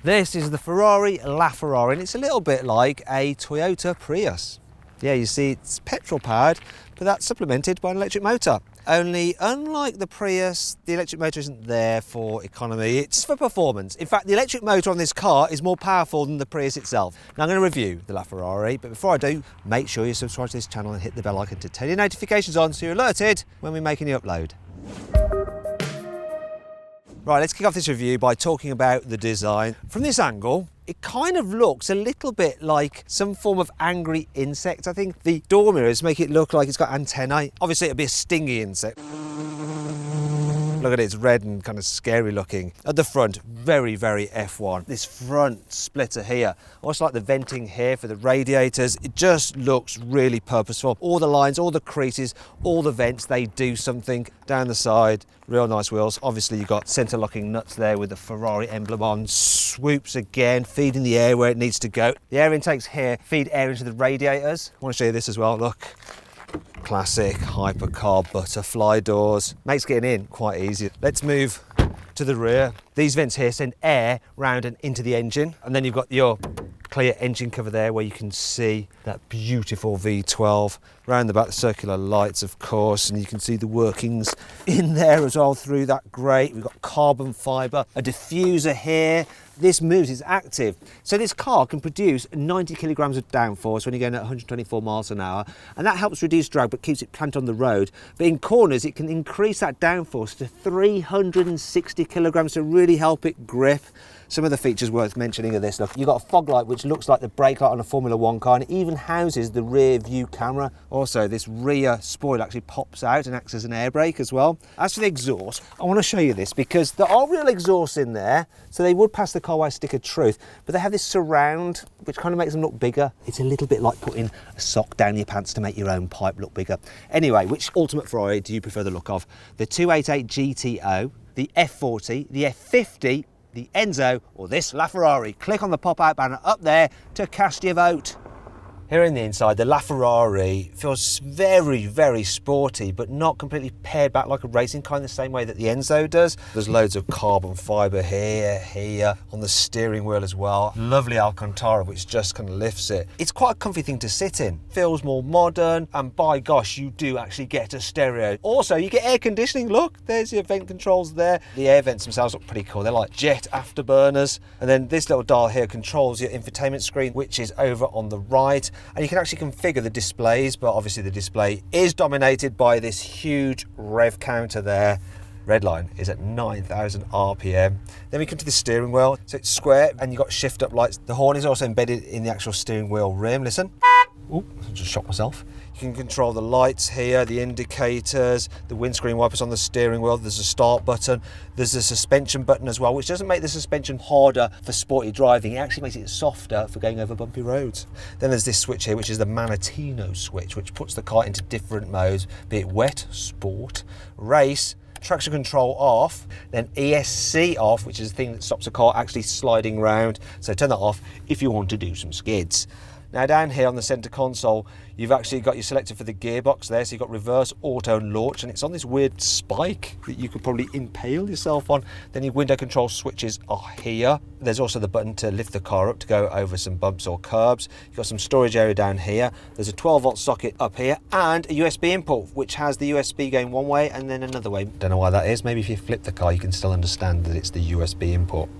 This is the Ferrari LaFerrari, and it's a little bit like a Toyota Prius. Yeah, you see it's petrol powered, but that's supplemented by an electric motor. Only, unlike the Prius, the electric motor isn't there for economy, it's for performance. In fact, the electric motor on this car is more powerful than the Prius itself. Now I'm going to review the LaFerrari, but before I do, make sure you subscribe to this channel and hit the bell icon to turn your notifications on so you're alerted when we make a new upload. Right, let's kick off this review by talking about the design. From this angle, it kind of looks a little bit like some form of angry insect. I think the door mirrors make it look like it's got antennae. Obviously, it'd be a stingy insect. Look at it, it's red and kind of scary looking. At the front, very, very F1. This front splitter here, I also like the venting here for the radiators. It just looks really purposeful. All the lines, all the creases, all the vents, they do something. Down the side, real nice wheels. Obviously, you've got center locking nuts there with the Ferrari emblem on. Swoops again, feeding the air where it needs to go. The air intakes here feed air into the radiators. I want to show you this as well, look. Classic hypercar butterfly doors. Makes getting in quite easy. Let's move to the rear. These vents here send air round and into the engine, and then you've got your clear engine cover there where you can see that beautiful V12. Round the back, the circular lights, of course, and you can see the workings in there as well through that grate. We've got carbon fibre, a diffuser here. This moves, it's active. So this car can produce 90 kilograms of downforce when you're going at 124 miles an hour, and that helps reduce drag but keeps it planted on the road. But in corners, it can increase that downforce to 360 kilograms to really help it grip. Some of the features worth mentioning are this. Look, you've got a fog light which looks like the brake light on a Formula 1 car, and it even houses the rear view camera. Also, this rear spoiler actually pops out and acts as an air brake as well. As for the exhaust, I want to show you this because there are real exhausts in there, so they would pass the Carwow stick of truth, but they have this surround which kind of makes them look bigger. It's a little bit like putting a sock down your pants to make your own pipe look bigger. Anyway, which Ultimate Ferrari do you prefer the look of? The 288 GTO, the F40, the F50, the Enzo, or this LaFerrari? Click on the pop-out banner up there to cast your vote. Here in the inside, the LaFerrari feels very, very sporty, but not completely pared back like a racing car in the same way that the Enzo does. There's loads of carbon fibre here, on the steering wheel as well. Lovely Alcantara, which just kind of lifts it. It's quite a comfy thing to sit in. Feels more modern, and by gosh, you do actually get a stereo. Also, you get air conditioning. Look, there's your vent controls there. The air vents themselves look pretty cool. They're like jet afterburners. And then this little dial here controls your infotainment screen, which is over on the right. And you can actually configure the displays, but obviously the display is dominated by this huge rev counter there. Red line is at 9,000 RPM. Then we come to the steering wheel. So it's square and you've got shift up lights. The horn is also embedded in the actual steering wheel rim. Listen. Oh, I just shot myself. You can control the lights here, the indicators, the windscreen wipers on the steering wheel. There's a start button. There's a suspension button as well, which doesn't make the suspension harder for sporty driving. It actually makes it softer for going over bumpy roads. Then there's this switch here, which is the Manatino switch, which puts the car into different modes, be it wet, sport, race, traction control off, then ESC off, which is the thing that stops the car actually sliding round. So turn that off if you want to do some skids. Now down here on the centre console, you've actually got your selector for the gearbox there, so you've got reverse, auto and launch, and it's on this weird spike that you could probably impale yourself on. Then your window control switches are here. There's also the button to lift the car up to go over some bumps or curbs. You've got some storage area down here. There's a 12-volt socket up here and a USB input, which has the USB going one way and then another way. Don't know why that is. Maybe if you flip the car, you can still understand that it's the USB input.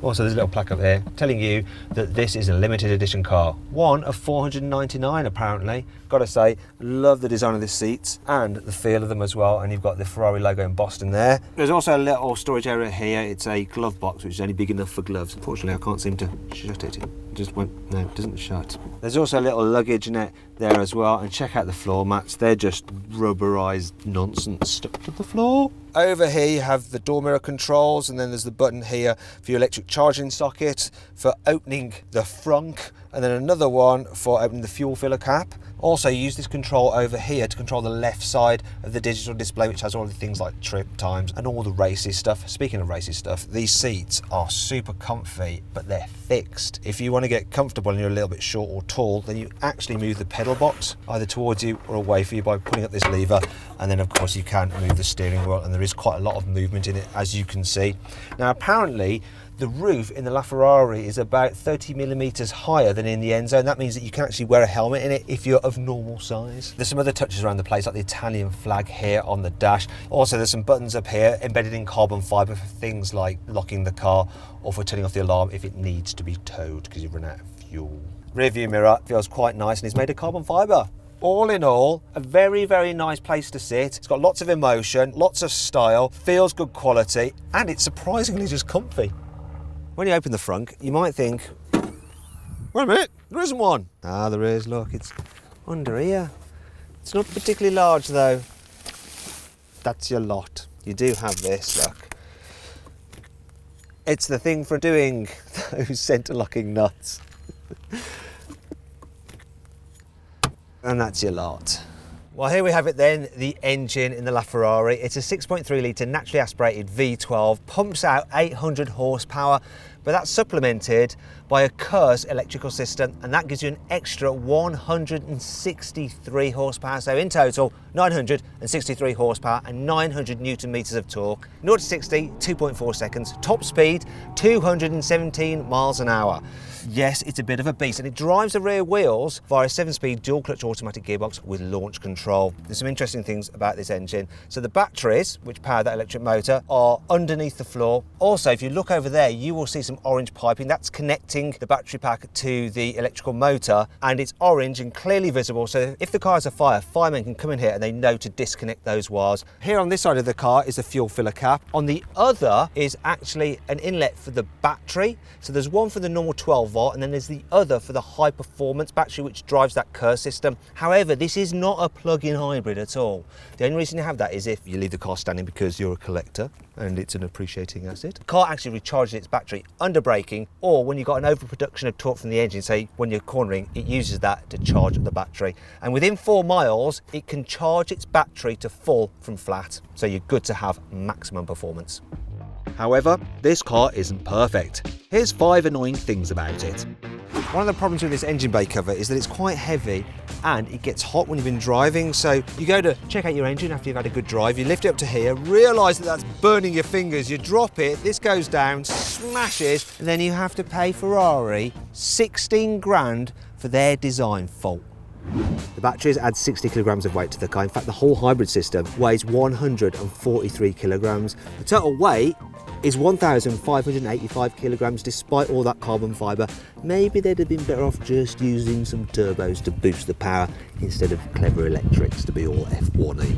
Also, there's a little plaque up here telling you that this is a limited edition car. One of 499 apparently. Gotta say, love the design of the seats and the feel of them as well. And you've got the Ferrari logo embossed in there. There's also a little storage area here. It's a glove box, which is only big enough for gloves. Unfortunately, I can't seem to shut it. It just went, no, it doesn't shut. There's also a little luggage net there as well. And check out the floor mats. They're just rubberized nonsense stuck to the floor. Over here you have the door mirror controls, and then there's the button here for your electric charging socket, for opening the frunk, and then another one for opening the fuel filler cap. Also, you use this control over here to control the left side of the digital display, which has all the things like trip times and all the racy stuff. Speaking of racy stuff, these seats are super comfy, but they're fixed. If you want to get comfortable and you're a little bit short or tall, then you actually move the pedal box either towards you or away from you by putting up this lever, and then of course you can move the steering wheel, and there is quite a lot of movement in it, as you can see. Now apparently the roof in the LaFerrari is about 30 millimeters higher than in the Enzo, and that means that you can actually wear a helmet in it if you're of normal size. There's some other touches around the place, like the Italian flag here on the dash. Also, there's some buttons up here embedded in carbon fiber for things like locking the car or for turning off the alarm if it needs to be towed because you've run out of fuel. Rear view mirror feels quite nice and is made of carbon fiber. All in all, a very, very nice place to sit. It's got lots of emotion, lots of style, feels good quality, and it's surprisingly just comfy. When you open the front, you might think, wait a minute, there isn't one. Ah, there is, look, it's under here. It's not particularly large though. That's your lot. You do have this, look. It's the thing for doing those centre locking nuts. And that's your lot. Well, here we have it then, the engine in the LaFerrari. It's a 6.3 litre naturally aspirated V12, pumps out 800 horsepower, but that's supplemented by a Curse electrical system, and that gives you an extra 163 horsepower. So in total, 963 horsepower and 900 newton meters of torque. 0 to 60, 2.4 seconds. Top speed, 217 miles an hour. Yes, it's a bit of a beast, and it drives the rear wheels via a 7-speed dual-clutch automatic gearbox with launch control. There's some interesting things about this engine. So the batteries, which power that electric motor, are underneath the floor. Also, if you look over there, you will see some orange piping. That's connecting the battery pack to the electrical motor, and it's orange and clearly visible. So if the car has a fire, firemen can come in here and they know to disconnect those wires. Here on this side of the car is the fuel filler cap. On the other is actually an inlet for the battery. So there's one for the normal 12 volt, and then there's the other for the high performance battery which drives that Curse system. However, this is not a plug-in hybrid at all. The only reason you have that is if you leave the car standing because you're a collector and it's an appreciating asset. The car actually recharges its battery under braking, or when you've got an overproduction of torque from the engine, say when you're cornering, it uses that to charge up the battery. And within 4 miles, it can charge its battery to full from flat. So you're good to have maximum performance. However, this car isn't perfect. Here's 5 annoying things about it. One of the problems with this engine bay cover is that it's quite heavy and it gets hot when you've been driving. So you go to check out your engine after you've had a good drive, you lift it up to here, realise that that's burning your fingers, you drop it, this goes down, smashes, and then you have to pay Ferrari 16 grand for their design fault. The batteries add 60 kilograms of weight to the car. In fact, the whole hybrid system weighs 143 kilograms. The total weight is 1,585 kilograms despite all that carbon fibre. Maybe they'd have been better off just using some turbos to boost the power instead of clever electrics to be all F1-y.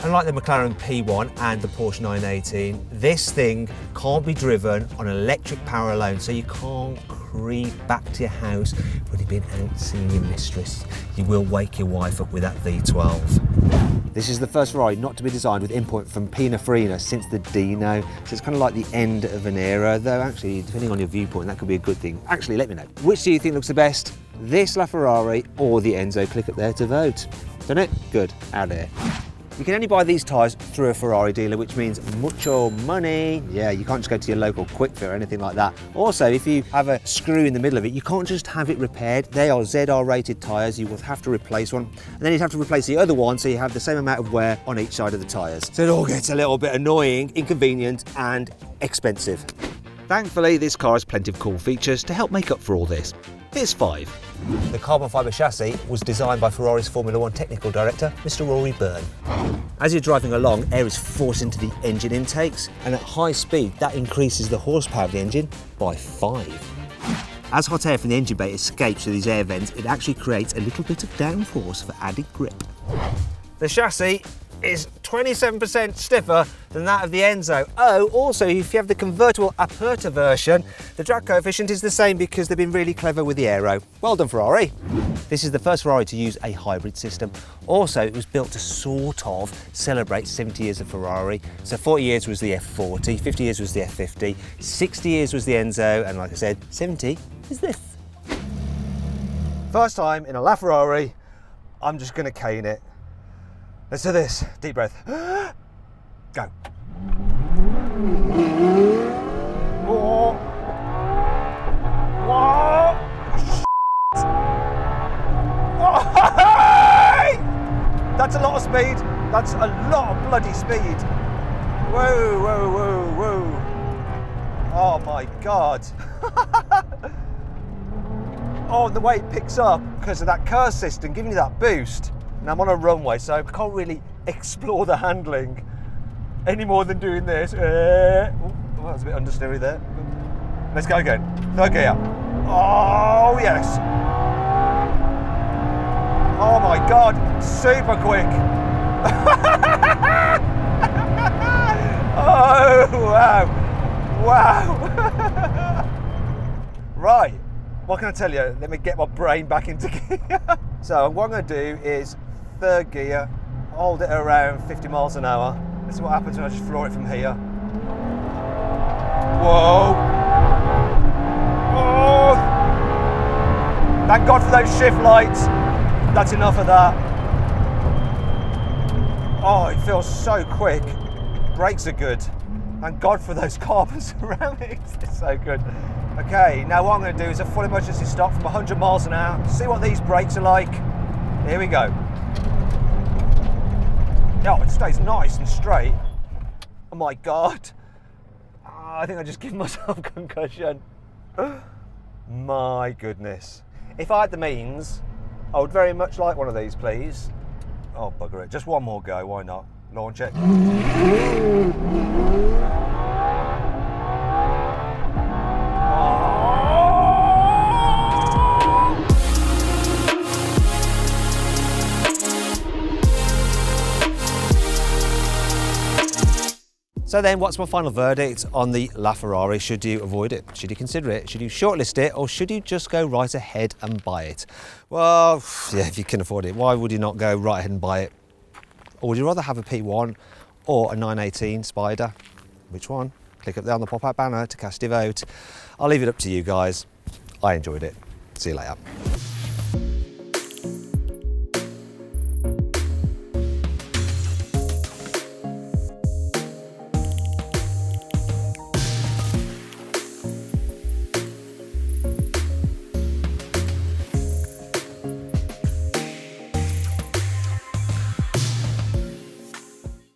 Unlike the McLaren P1 and the Porsche 918, this thing can't be driven on electric power alone, so you can't creep back to your house when you've been out seeing your mistress. You will wake your wife up with that V12. This is the first Ferrari not to be designed with input from Pininfarina since the Dino, so it's kind of like the end of an era, though actually, depending on your viewpoint, that could be a good thing. Actually, let me know. Which do you think looks the best? This LaFerrari or the Enzo? Click up there to vote. Done it? Good. Out there. You can only buy these tyres through a Ferrari dealer, which means mucho money. Yeah, you can't just go to your local Quick Fit or anything like that. Also, if you have a screw in the middle of it, you can't just have it repaired. They are ZR rated tyres, you will have to replace one. And then you'd have to replace the other one, so you have the same amount of wear on each side of the tyres. So it all gets a little bit annoying, inconvenient, and expensive. Thankfully, this car has plenty of cool features to help make up for all this. Here's 5. The carbon fibre chassis was designed by Ferrari's Formula 1 technical director, Mr. Rory Byrne. As you're driving along, air is forced into the engine intakes, and at high speed, that increases the horsepower of the engine by 5. As hot air from the engine bay escapes through these air vents, it actually creates a little bit of downforce for added grip. The chassis is 27% stiffer than that of the Enzo. Oh, also, if you have the convertible Aperta version, the drag coefficient is the same because they've been really clever with the aero. Well done, Ferrari. This is the first Ferrari to use a hybrid system. Also, it was built to sort of celebrate 70 years of Ferrari. So 40 years was the F40, 50 years was the F50, 60 years was the Enzo, and like I said, 70 is this. First time in a LaFerrari, I'm just gonna cane it. Let's do this. Deep breath. Go. Oh. Oh. Oh. That's a lot of speed. That's a lot of bloody speed. Whoa, whoa, whoa, whoa. Oh my God. Oh, the way it picks up because of that curve system giving you that boost. Now I'm on a runway, so I can't really explore the handling any more than doing this. Oh, that was a bit understeery there. Let's go again. Third gear. Oh, yes. Oh my God, super quick. Oh, wow. Wow. Right, what can I tell you? Let me get my brain back into gear. So what I'm going to do is third gear, hold it around 50 miles an hour. This is what happens when I just floor it from here. Whoa. Oh. Thank God for those shift lights. That's enough of that. Oh, it feels so quick. Brakes are good. Thank God for those carbon ceramics. It's so good. Okay, now what I'm going to do is a full emergency stop from 100 miles an hour. See what these brakes are like. Here we go. Oh, it stays nice and straight. Oh my God. I think I just gave myself concussion. My goodness. If I had the means, I would very much like one of these, please. Oh, bugger it. Just one more go, why not? Launch it. So then, what's my final verdict on the LaFerrari? Should you avoid it? Should you consider it? Should you shortlist it? Or should you just go right ahead and buy it? Well, yeah, if you can afford it, why would you not go right ahead and buy it? Or would you rather have a P1 or a 918 Spider? Which one? Click up there on the pop-up banner to cast your vote. I'll leave it up to you guys. I enjoyed it. See you later.